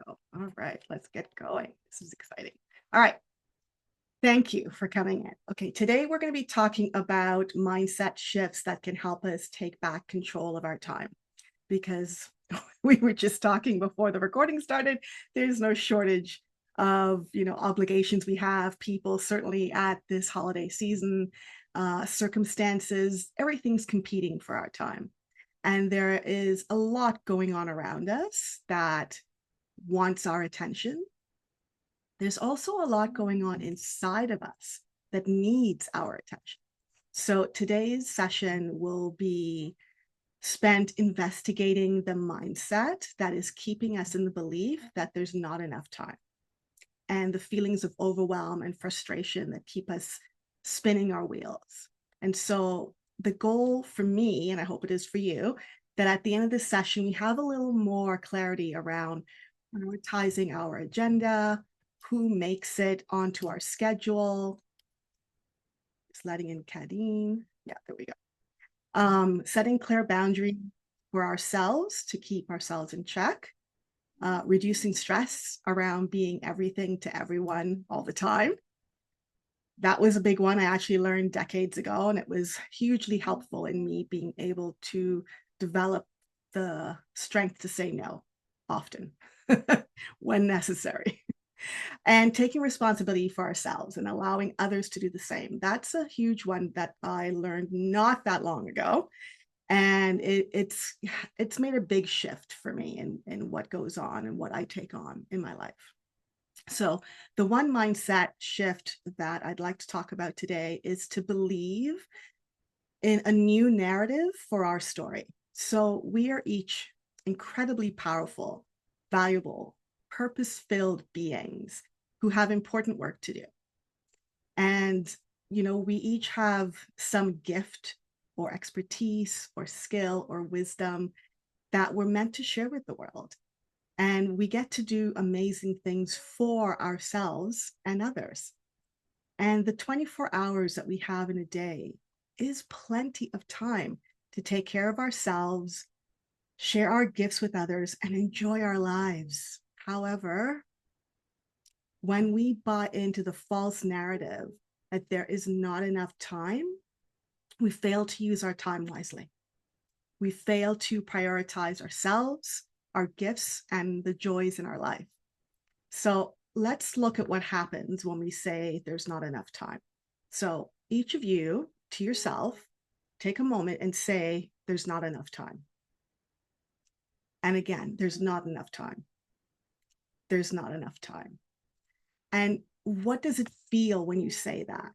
go. All right, let's get going. This is exciting. All right. Thank you for coming in. Okay, today we're going to be talking about mindset shifts that can help us take back control of our time because we were just talking before the recording started. There's no shortage of, obligations we have, people certainly at this holiday season, circumstances, everything's competing for our time. And there is a lot going on around us that wants our attention. There's also a lot going on inside of us that needs our attention. So today's session will be spent investigating the mindset that is keeping us in the belief that there's not enough time, and the feelings of overwhelm and frustration that keep us spinning our wheels. And so the goal for me, and I hope it is for you, that at the end of this session, we have a little more clarity around prioritizing our agenda, who makes it onto our schedule. Just letting in Kadeen. Yeah, there we go. Setting clear boundaries for ourselves to keep ourselves in check. Reducing stress around being everything to everyone all the time. That was a big one I actually learned decades ago, and it was hugely helpful in me being able to develop the strength to say no often when necessary. And taking responsibility for ourselves and allowing others to do the same. That's a huge one that I learned not that long ago. And it's made a big shift for me in what goes on and what I take on in my life. So the one mindset shift that I'd like to talk about today is to believe in a new narrative for our story. So we are each incredibly powerful, valuable, purpose-filled beings who have important work to do. And, we each have some gift or expertise or skill or wisdom that we're meant to share with the world. And we get to do amazing things for ourselves and others. And the 24 hours that we have in a day is plenty of time to take care of ourselves, share our gifts with others, and enjoy our lives. However, when we buy into the false narrative that there is not enough time, we fail to use our time wisely. We fail to prioritize ourselves, our gifts, and the joys in our life. So let's look at what happens when we say there's not enough time. So each of you, to yourself, take a moment and say, there's not enough time. And again, there's not enough time. There's not enough time. And what does it feel when you say that?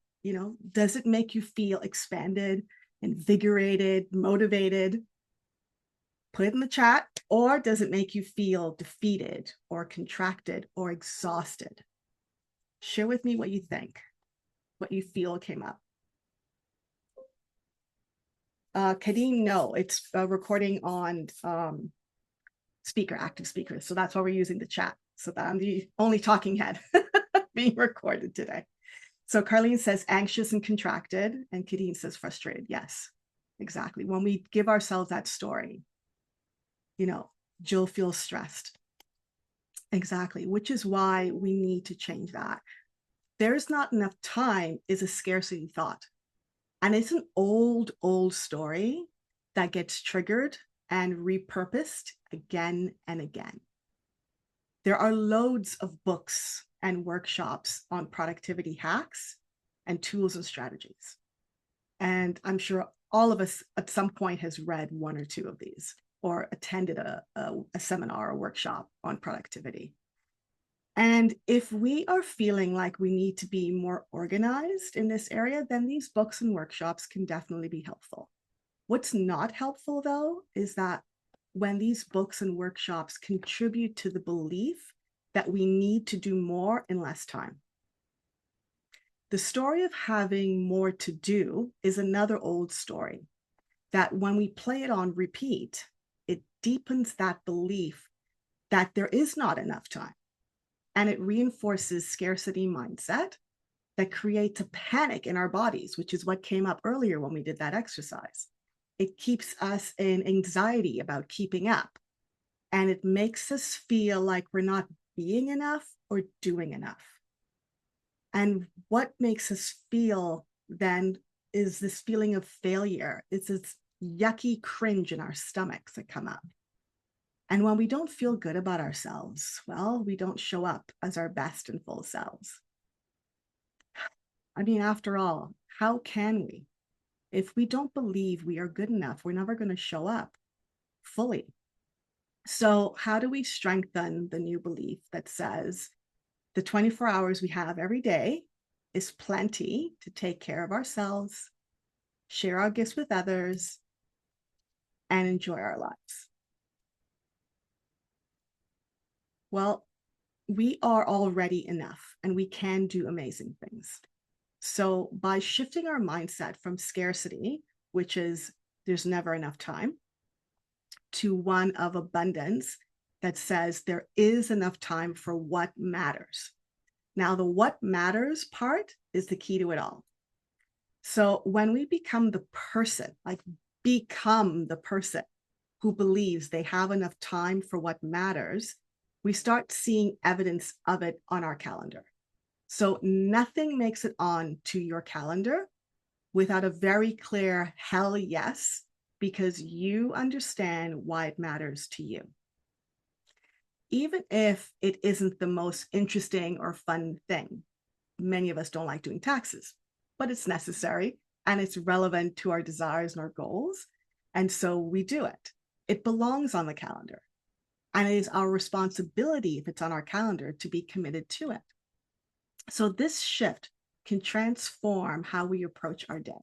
Does it make you feel expanded, invigorated, motivated? Put it in the chat. Or does it make you feel defeated or contracted or exhausted? Share with me what you think, what you feel came up. Kadeen, no, it's recording on active speaker. So that's why we're using the chat. So that I'm the only talking head being recorded today. So Carlene says anxious and contracted, and Kadeen says frustrated. Yes, exactly. When we give ourselves that story, Jill feels stressed. Exactly, which is why we need to change that. There's not enough time is a scarcity thought. And it's an old story that gets triggered and repurposed again and again. There are loads of books and workshops on productivity hacks and tools and strategies. And I'm sure all of us at some point has read one or two of these or attended a seminar or workshop on productivity. And if we are feeling like we need to be more organized in this area, then these books and workshops can definitely be helpful. What's not helpful, though, is that when these books and workshops contribute to the belief that we need to do more in less time. The story of having more to do is another old story that when we play it on repeat, it deepens that belief that there is not enough time. And it reinforces scarcity mindset that creates a panic in our bodies, which is what came up earlier when we did that exercise. It keeps us in anxiety about keeping up. And it makes us feel like we're not being enough or doing enough. And what makes us feel then is this feeling of failure. It's this yucky cringe in our stomachs that come up. And when we don't feel good about ourselves, well, we don't show up as our best and full selves. I mean, after all, how can we? If we don't believe we are good enough, we're never going to show up fully. So, how do we strengthen the new belief that says the 24 hours we have every day is plenty to take care of ourselves, share our gifts with others, and enjoy our lives? Well, we are already enough and we can do amazing things. So, by shifting our mindset from scarcity, which is there's never enough time, to one of abundance that says there is enough time for what matters. Now, the what matters part is the key to it all. So, when we become the person, like become the person who believes they have enough time for what matters, we start seeing evidence of it on our calendar. So nothing makes it on to your calendar without a very clear hell yes, because you understand why it matters to you. Even if it isn't the most interesting or fun thing, many of us don't like doing taxes, but it's necessary and it's relevant to our desires and our goals. And so we do it. It belongs on the calendar. And it is our responsibility, if it's on our calendar, to be committed to it. So this shift can transform how we approach our day.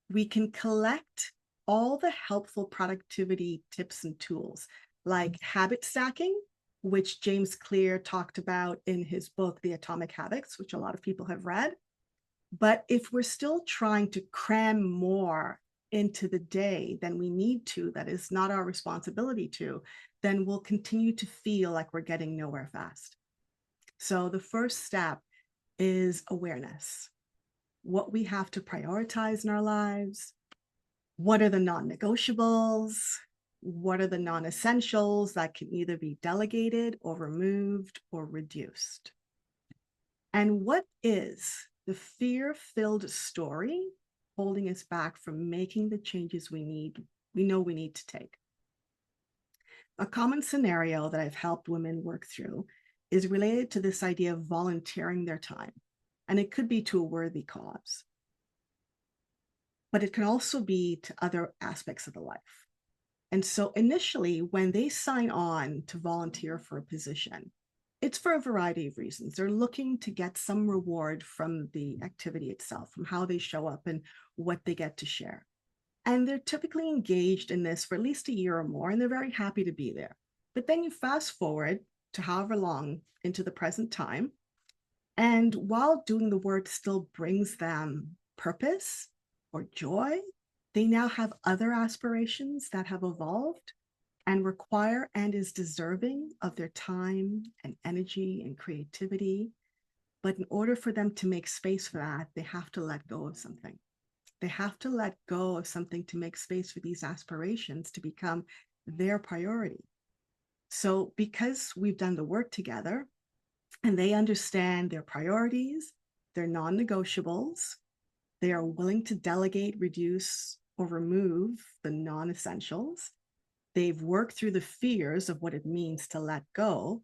We can collect all the helpful productivity tips and tools like habit stacking, which James Clear talked about in his book, The Atomic Habits, which a lot of people have read. But if we're still trying to cram more into the day than we need to, that is not our responsibility to, then we'll continue to feel like we're getting nowhere fast. So the first step is awareness. What we have to prioritize in our lives. What are the non-negotiables? What are the non-essentials that can either be delegated or removed or reduced? And what is the fear-filled story holding us back from making the changes we know we need to take? A common scenario that I've helped women work through is related to this idea of volunteering their time. And it could be to a worthy cause, but it can also be to other aspects of the life. And so initially, when they sign on to volunteer for a position, it's for a variety of reasons. They're looking to get some reward from the activity itself, from how they show up and what they get to share. And they're typically engaged in this for at least a year or more, and they're very happy to be there. But then you fast forward to however long into the present time, and while doing the work still brings them purpose or joy, they now have other aspirations that have evolved and require and is deserving of their time and energy and creativity. But in order for them to make space for that, they have to let go of something. They have to let go of something to make space for these aspirations to become their priority. So because we've done the work together and they understand their priorities, their non-negotiables, they are willing to delegate, reduce, or remove the non-essentials. They've worked through the fears of what it means to let go.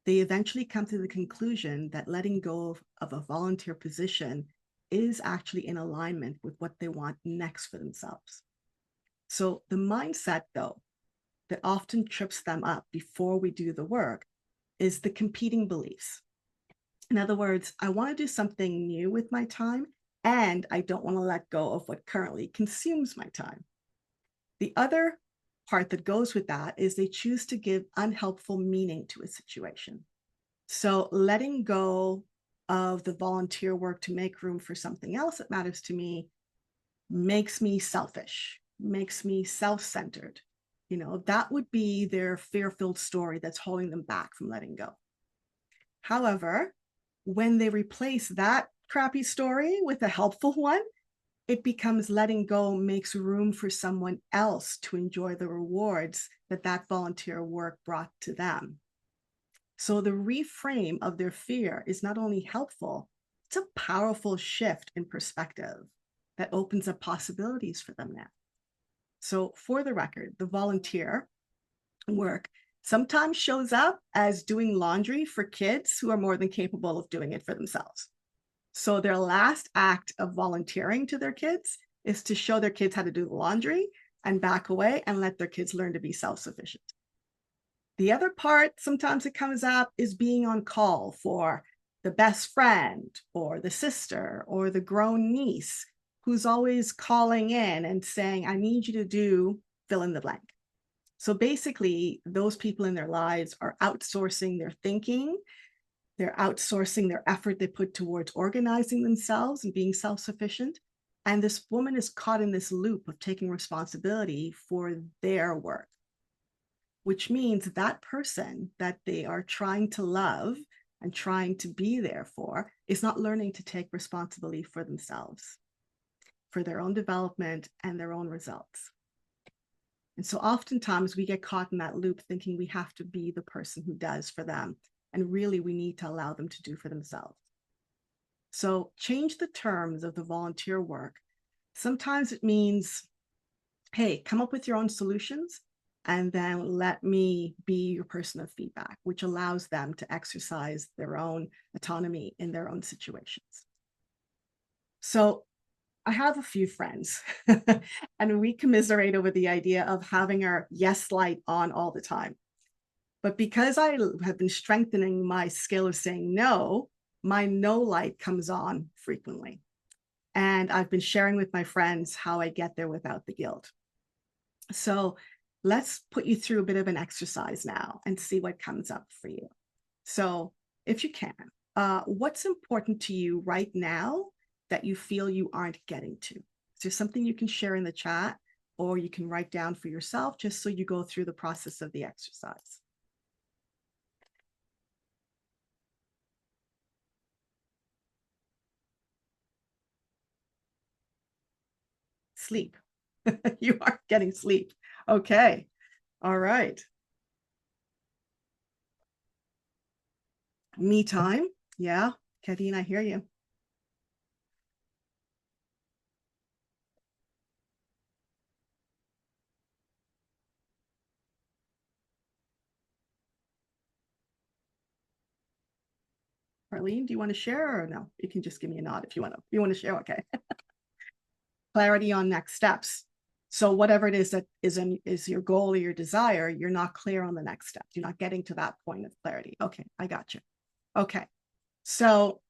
They eventually come to the conclusion that letting go of a volunteer position is actually in alignment with what they want next for themselves. So the mindset, though, that often trips them up before we do the work is the competing beliefs. In other words, I want to do something new with my time, and I don't want to let go of what currently consumes my time. The other part that goes with that is they choose to give unhelpful meaning to a situation. So letting go of the volunteer work to make room for something else that matters to me makes me selfish, makes me self-centered. You know, that would be their fear-filled story that's holding them back from letting go. However, when they replace that crappy story with a helpful one, it becomes letting go makes room for someone else to enjoy the rewards that that volunteer work brought to them. So the reframe of their fear is not only helpful, it's a powerful shift in perspective that opens up possibilities for them now. So for the record, the volunteer work sometimes shows up as doing laundry for kids who are more than capable of doing it for themselves. So their last act of volunteering to their kids is to show their kids how to do the laundry and back away and let their kids learn to be self-sufficient. The other part, sometimes it comes up, is being on call for the best friend or the sister or the grown niece who's always calling in and saying, I need you to do fill in the blank. So basically, those people in their lives are outsourcing their thinking. They're outsourcing their effort they put towards organizing themselves and being self-sufficient. And this woman is caught in this loop of taking responsibility for their work, which means that person that they are trying to love and trying to be there for is not learning to take responsibility for themselves, for their own development and their own results. And so oftentimes we get caught in that loop thinking we have to be the person who does for them. And really, we need to allow them to do for themselves. So change the terms of the volunteer work. Sometimes it means, hey, come up with your own solutions and then let me be your person of feedback, which allows them to exercise their own autonomy in their own situations. So I have a few friends and we commiserate over the idea of having our yes light on all the time. But because I have been strengthening my skill of saying no, my no light comes on frequently. And I've been sharing with my friends how I get there without the guilt. So let's put you through a bit of an exercise now and see what comes up for you. So if you can, what's important to you right now that you feel you aren't getting to? Is there something you can share in the chat or you can write down for yourself just so you go through the process of the exercise? Sleep. You are getting sleep. Okay. All right. Me time. Yeah. Kadeen, I hear you. Arlene, do you want to share or no? You can just give me a nod if you want to. You want to share? Okay. Clarity on next steps. So whatever it is that is your goal or your desire, you're not clear on the next step. You're not getting to that point of clarity. Okay, I got you. Okay. So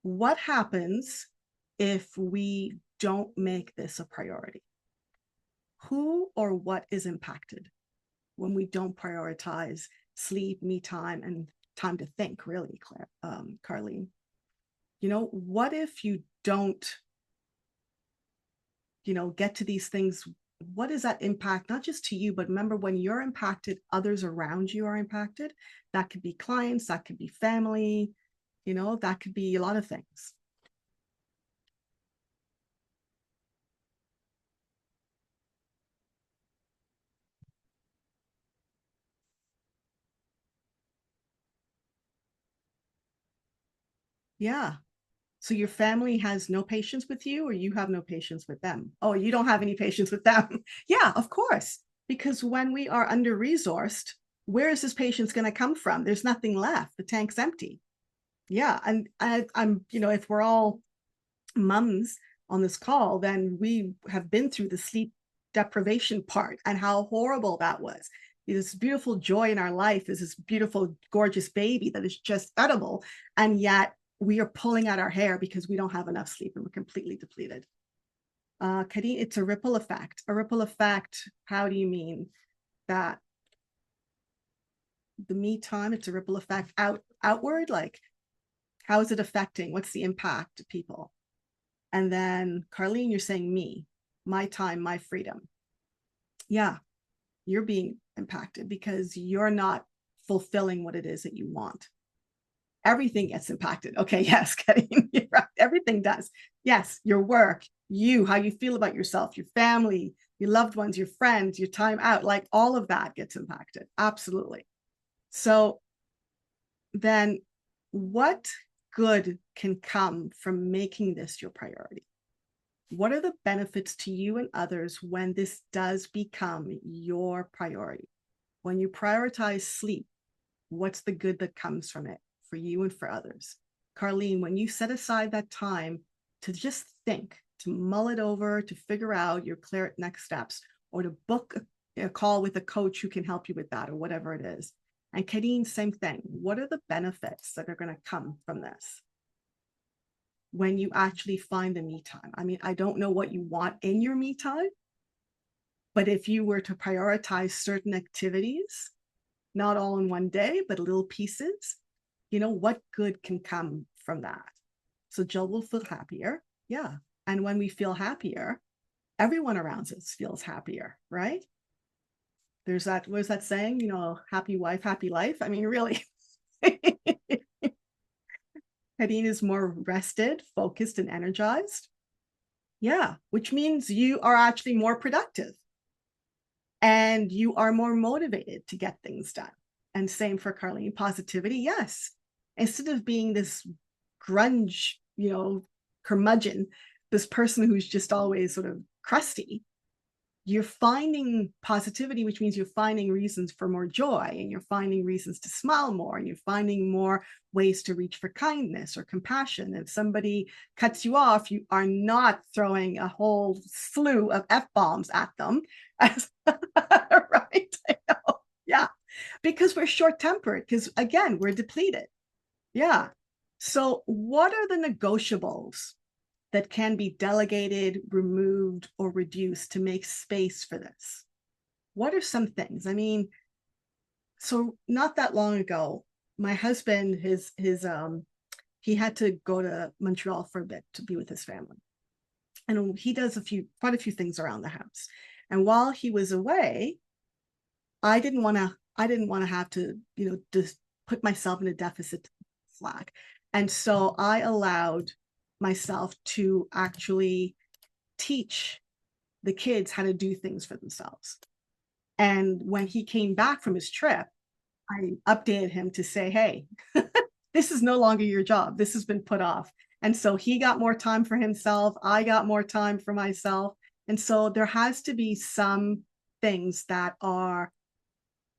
what happens if we don't make this a priority? Who or what is impacted when we don't prioritize sleep, me time, and time to think, really, Carlene? You know, what if you don't, get to these things? What is that impact, not just to you, but remember when you're impacted, others around you are impacted. That could be clients, that could be family, that could be a lot of things. Yeah. So your family has no patience with you, or you have no patience with them? Oh, you don't have any patience with them. Yeah, of course. Because when we are under resourced, where is this patience going to come from? There's nothing left. The tank's empty. Yeah. And I'm, if we're all mums on this call, then we have been through the sleep deprivation part and how horrible that was. This beautiful joy in our life is this beautiful, gorgeous baby that is just edible. And yet we are pulling out our hair because we don't have enough sleep and we're completely depleted. Kadeen, it's a ripple effect. A ripple effect, how do you mean that? The me time, it's a ripple effect outward, like how is it affecting? What's the impact to people? And then Carlene, you're saying me, my time, my freedom. Yeah, you're being impacted because you're not fulfilling what it is that you want. everything gets impacted. Okay, yes, Kadeen, you're right. Everything does. Yes, your work, you, how you feel about yourself, your family, your loved ones, your friends, your time out, like all of that gets impacted. Absolutely. So then what good can come from making this your priority? What are the benefits to you and others when this does become your priority? When you prioritize sleep, what's the good that comes from it for you and for others? Carlene, when you set aside that time to just think, to mull it over, to figure out your clear next steps, or to book a call with a coach who can help you with that, or whatever it is. And Kadeen, same thing. What are the benefits that are going to come from this when you actually find the me time? I mean, I don't know what you want in your me time, but if you were to prioritize certain activities, not all in one day, but little pieces, what good can come from that? So Jill will feel happier. Yeah. And when we feel happier, everyone around us feels happier, right? There's that, what is that saying? Happy wife, happy life. I mean, really, Kadeen is more rested, focused, and energized. Yeah, which means you are actually more productive and you are more motivated to get things done. And same for Carlene, positivity. Yes. Instead of being this grunge, curmudgeon, this person who's just always sort of crusty, you're finding positivity, which means you're finding reasons for more joy, and you're finding reasons to smile more, and you're finding more ways to reach for kindness or compassion. If somebody cuts you off, you are not throwing a whole slew of F-bombs at them. Right? I know. Yeah. Because we're short-tempered, because again, we're depleted. Yeah. So what are the negotiables that can be delegated, removed, or reduced to make space for this? What are some things? I mean, so not that long ago, my husband, he had to go to Montreal for a bit to be with his family. And he does quite a few things around the house. And while he was away, I didn't want to have to, just put myself in a deficit flag. And so I allowed myself to actually teach the kids how to do things for themselves. And when he came back from his trip, I updated him to say, hey, this is no longer your job. This has been put off. And so he got more time for himself. I got more time for myself. And so there has to be some things that are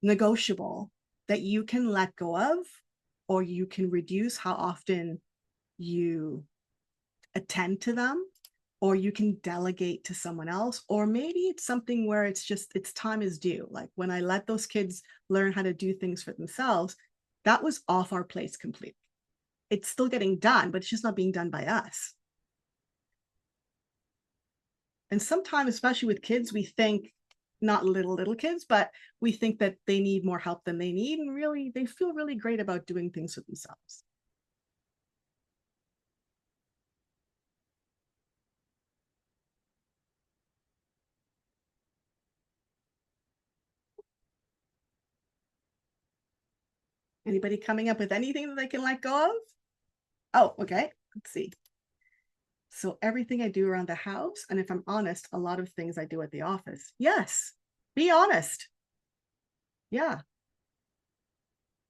negotiable that you can let go of, or you can reduce how often you attend to them, or you can delegate to someone else, or maybe it's something where it's time is due. Like when I let those kids learn how to do things for themselves, that was off our plates completely. It's still getting done, but it's just not being done by us. And sometimes, especially with kids, we think, not little kids, but we think that they need more help than they need, and really they feel really great about doing things for themselves. Anybody coming up with anything that they can let go of? Oh, okay. Let's see. So everything I do around the house, and if I'm honest, a lot of things I do at the office. Yes, be honest. Yeah.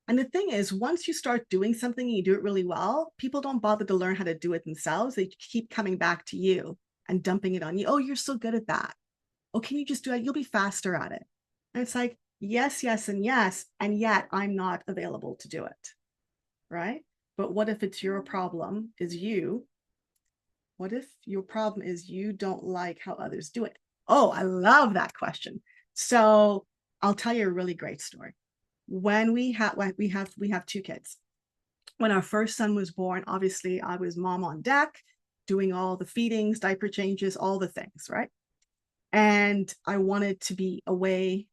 And the thing is, once you start doing something and you do it really well, people don't bother to learn how to do it themselves. They keep coming back to you and dumping it on you. Oh, you're so good at that. Oh, can you just do it? You'll be faster at it. And it's like, yes, yes, and yes. And yet I'm not available to do it. Right? But what if it's your problem is you? What if your problem is you don't like how others do it? Oh, I love that question. So I'll tell you a really great story. When we have two kids. When our first son was born, obviously I was mom on deck, doing all the feedings, diaper changes, all the things, right? And I wanted to be away,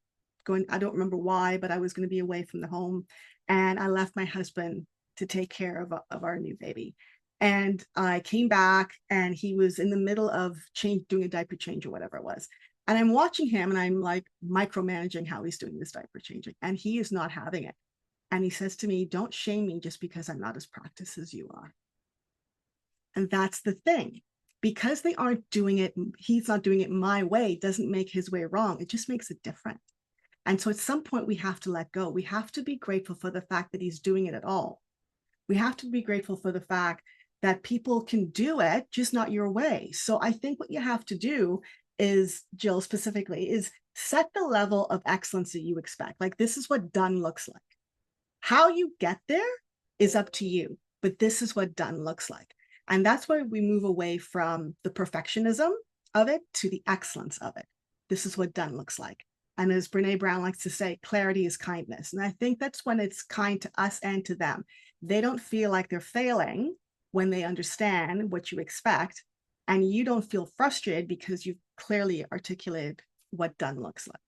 I don't remember why, but I was going to be away from the home. And I left my husband to take care of our new baby. And I came back and he was in the middle of doing a diaper change or whatever it was. And I'm watching him and I'm like micromanaging how he's doing this diaper changing. And he is not having it. And he says to me, don't shame me just because I'm not as practiced as you are. And that's the thing. Because they aren't doing it, he's not doing it my way, doesn't make his way wrong. It just makes it different. And so at some point, we have to let go. We have to be grateful for the fact that he's doing it at all. We have to be grateful for the fact that people can do it, just not your way. So I think what you have to do is, Jill specifically, is set the level of excellence that you expect. Like, this is what done looks like. How you get there is up to you, but this is what done looks like. And that's where we move away from the perfectionism of it to the excellence of it. This is what done looks like. And as Brene Brown likes to say, clarity is kindness. And I think that's when it's kind to us and to them. They don't feel like they're failing when they understand what you expect. And you don't feel frustrated because you've clearly articulated what done looks like.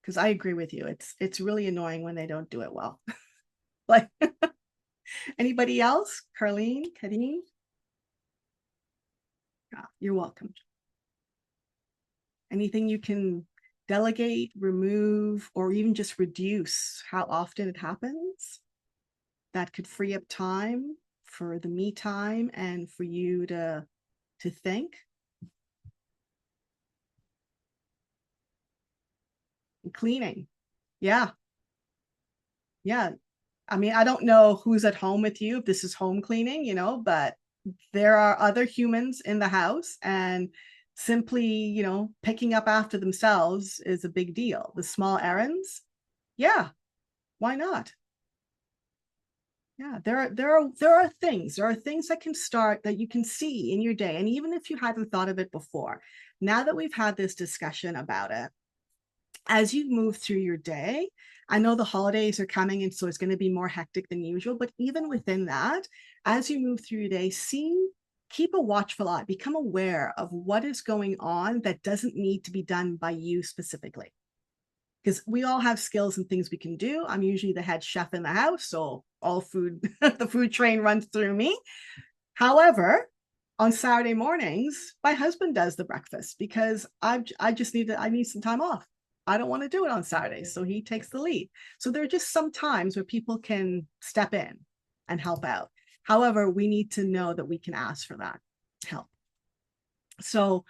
Because I agree with you. It's really annoying when they don't do it well. Like, anybody else? Carlene, Kadeen? Yeah, you're welcome. Anything you can delegate, remove, or even just reduce how often it happens that could free up time for the me time and for you to think. And cleaning. Yeah. Yeah. I mean, I don't know who's at home with you, if this is home cleaning, but there are other humans in the house, and simply, picking up after themselves is a big deal. The small errands. Yeah. Why not? Yeah, there are things that can start, that you can see in your day. And even if you hadn't thought of it before, now that we've had this discussion about it, as you move through your day, I know the holidays are coming, and so it's going to be more hectic than usual. But even within that, as you move through your day, keep a watchful eye, become aware of what is going on that doesn't need to be done by you specifically. Because we all have skills and things we can do. I'm usually the head chef in the house, so all food, the food train runs through me. However, on Saturday mornings, my husband does the breakfast because I need some time off. I don't want to do it on Saturdays, so he takes the lead. So there are just some times where people can step in and help out. However, we need to know that we can ask for that help. So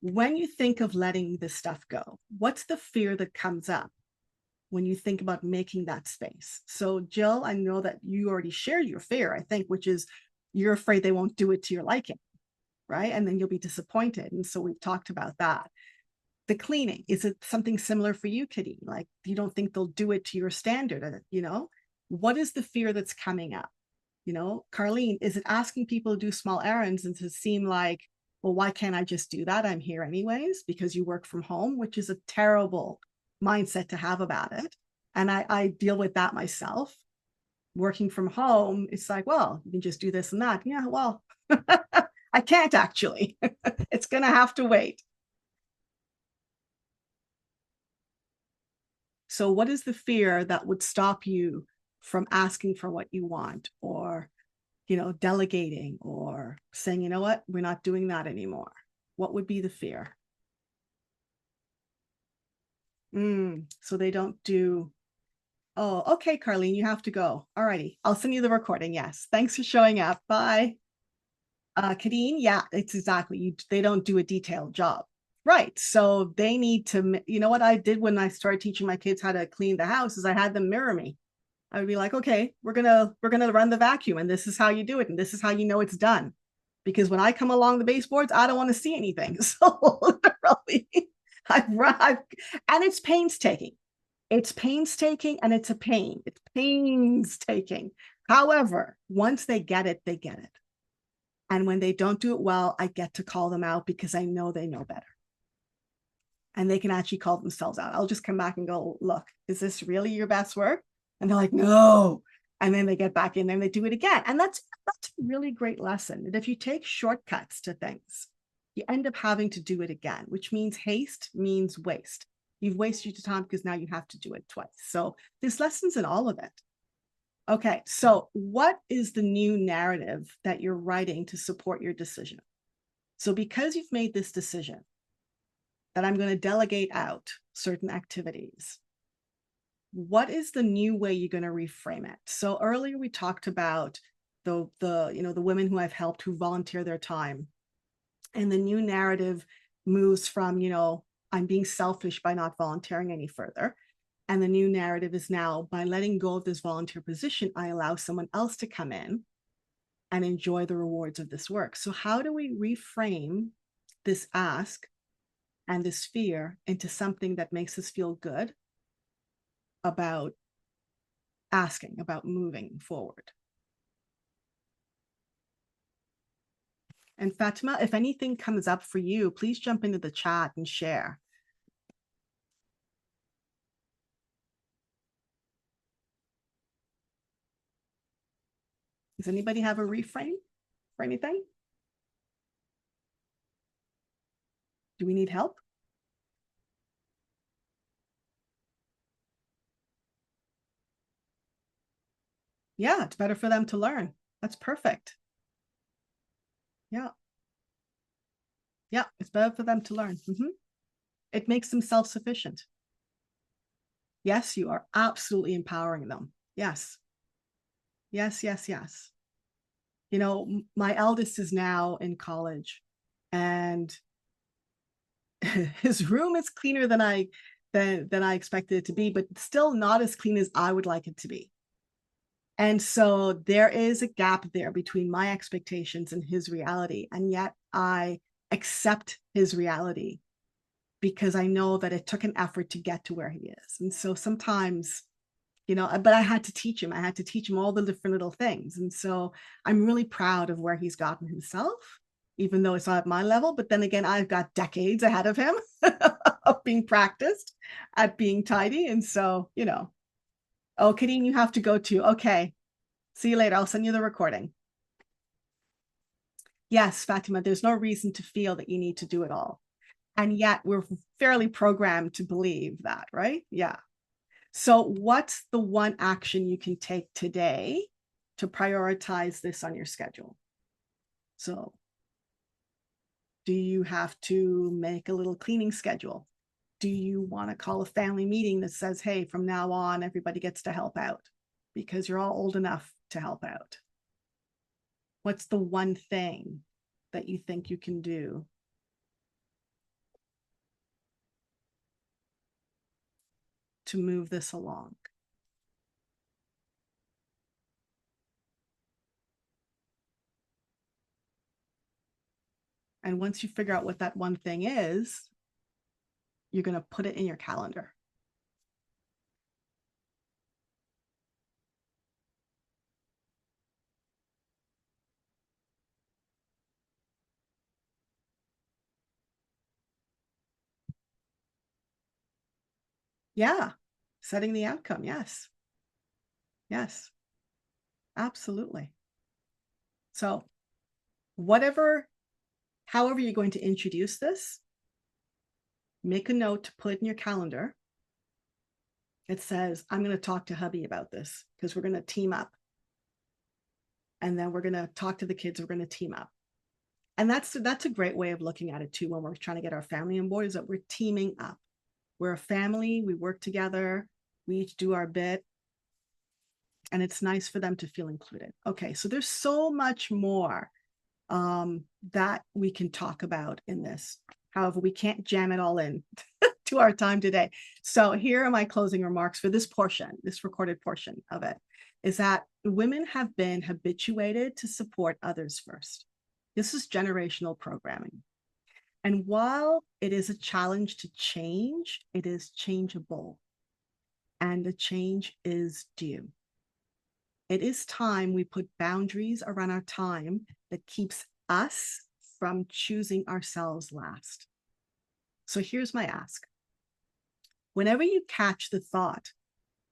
when you think of letting this stuff go, what's the fear that comes up when you think about making that space? So Jill, I know that you already shared your fear, I think, which is you're afraid they won't do it to your liking, right? And then you'll be disappointed. And so we've talked about that. The cleaning, is it something similar for you, Kitty? Like, you don't think they'll do it to your standard, What is the fear that's coming up? Carlene, is it asking people to do small errands and to seem like, well, why can't I just do that? I'm here anyways, because you work from home, which is a terrible mindset to have about it. And I deal with that myself. Working from home, it's like, well, you can just do this and that. Yeah, well, I can't actually. It's going to have to wait. So what is the fear that would stop you from asking for what you want, or delegating, or saying, you know what, we're not doing that anymore? What would be the fear? So they don't do. Oh, okay, Carlene, you have to go. All righty. I'll send you the recording. Yes. Thanks for showing up. Bye. Kadeen, yeah, it's exactly. They don't do a detailed job. Right. So they need to, what I did when I started teaching my kids how to clean the house is I had them mirror me. I would be like, okay, we're gonna run the vacuum, and this is how you do it, and this is how you know it's done. Because when I come along the baseboards, I don't want to see anything. So literally, I've and it's painstaking. It's painstaking, and it's a pain. It's painstaking. However, once they get it, they get it. And when they don't do it well, I get to call them out because I know they know better. And they can actually call themselves out. I'll just come back and go, look, is this really your best work? And they're like, no. And then they get back in there and they do it again. And that's a really great lesson. And if you take shortcuts to things, you end up having to do it again, which means haste means waste. You've wasted your time because now you have to do it twice. So there's lessons in all of it. Okay, so what is the new narrative that you're writing to support your decision? So because you've made this decision that I'm going to delegate out certain activities, what is the new way you're going to reframe it? So earlier we talked about the women who I've helped who volunteer their time. And the new narrative moves from, I'm being selfish by not volunteering any further. And the new narrative is now, by letting go of this volunteer position, I allow someone else to come in and enjoy the rewards of this work. So how do we reframe this ask and this fear into something that makes us feel good about asking, about moving forward? And Fatima, if anything comes up for you, please jump into the chat and share. Does anybody have a reframe for anything? Do we need help? Yeah, it's better for them to learn. That's perfect. Yeah. Yeah, it's better for them to learn. It makes them self-sufficient. Yes, you are absolutely empowering them. Yes. Yes, yes, yes. My eldest is now in college, and his room is cleaner than I expected it to be, but still not as clean as I would like it to be. And so there is a gap there between my expectations and his reality. And yet I accept his reality because I know that it took an effort to get to where he is. And so sometimes, but I had to teach him. I had to teach him all the different little things. And so I'm really proud of where he's gotten himself, even though it's not at my level. But then again, I've got decades ahead of him of being practiced at being tidy. And so, oh, Kadeen, you have to go too. Okay. See you later. I'll send you the recording. Yes, Fatima, there's no reason to feel that you need to do it all. And yet we're fairly programmed to believe that, right? Yeah. So what's the one action you can take today to prioritize this on your schedule? So do you have to make a little cleaning schedule? Do you want to call a family meeting that says, hey, from now on, everybody gets to help out because you're all old enough to help out? What's the one thing that you think you can do to move this along? And once you figure out what that one thing is, you're going to put it in your calendar. Yeah. Setting the outcome. Yes. Yes. Absolutely. So, however you're going to introduce this, make a note to put it in your calendar. It says, I'm going to talk to hubby about this because we're going to team up. And then we're going to talk to the kids. We're going to team up. And that's a great way of looking at it too when we're trying to get our family on board, is that we're teaming up. We're a family. We work together. We each do our bit. And it's nice for them to feel included. Okay, so there's so much more that we can talk about in this. However, we can't jam it all in to our time today. So here are my closing remarks for this portion, this recorded portion of it, is that women have been habituated to support others first. This is generational programming. And while it is a challenge to change, it is changeable. And the change is due. It is time we put boundaries around our time that keeps us from choosing ourselves last. So here's my ask. Whenever you catch the thought,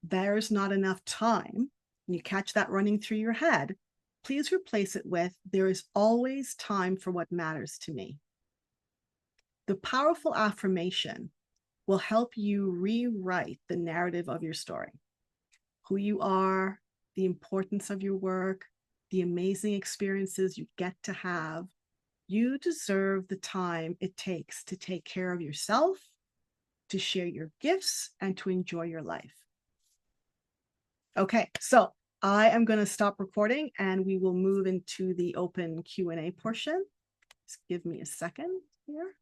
there's not enough time, and you catch that running through your head, please replace it with, there is always time for what matters to me. The powerful affirmation will help you rewrite the narrative of your story. Who you are, the importance of your work, the amazing experiences you get to have. You deserve the time it takes to take care of yourself, to share your gifts, and to enjoy your life. Okay, so I am going to stop recording and we will move into the open Q&A portion. Just give me a second here.